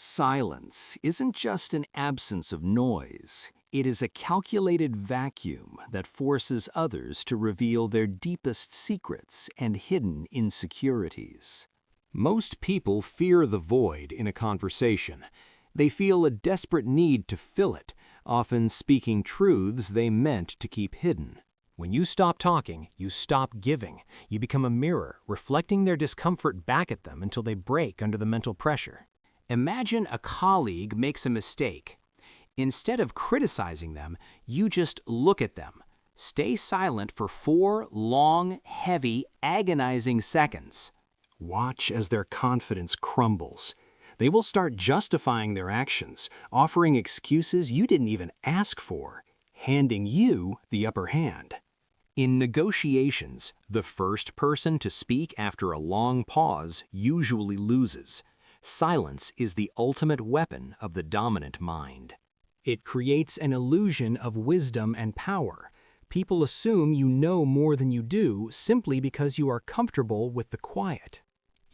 Silence isn't just an absence of noise. It is a calculated vacuum that forces others to reveal their deepest secrets and hidden insecurities. Most people fear the void in a conversation. They feel a desperate need to fill it, often speaking truths they meant to keep hidden. When you stop talking, you stop giving. You become a mirror, reflecting their discomfort back at them until they break under the mental pressure. Imagine a colleague makes a mistake. Instead of criticizing them, you just look at them. Stay silent for 4 long, heavy, agonizing seconds. Watch as their confidence crumbles. They will start justifying their actions, offering excuses you didn't even ask for, handing you the upper hand. In negotiations, the first person to speak after a long pause usually loses. Silence is the ultimate weapon of the dominant mind. It creates an illusion of wisdom and power. People assume you know more than you do simply because you are comfortable with the quiet.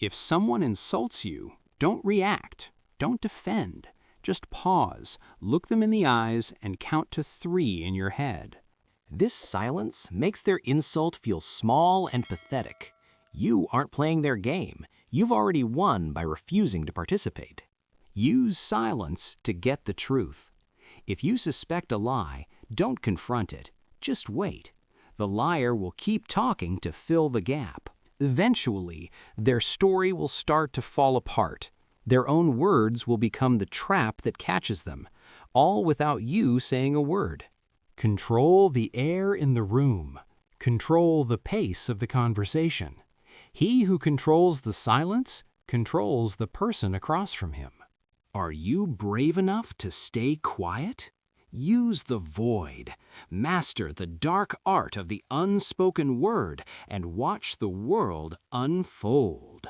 If someone insults you, don't react. Don't defend. Just pause, look them in the eyes, and count to 3 in your head. This silence makes their insult feel small and pathetic. You aren't playing their game. You've already won by refusing to participate. Use silence to get the truth. If you suspect a lie, don't confront it. Just wait. The liar will keep talking to fill the gap. Eventually, their story will start to fall apart. Their own words will become the trap that catches them, all without you saying a word. Control the air in the room. Control the pace of the conversation. He who controls the silence controls the person across from him. Are you brave enough to stay quiet? Use the void. Master the dark art of the unspoken word and watch the world unfold.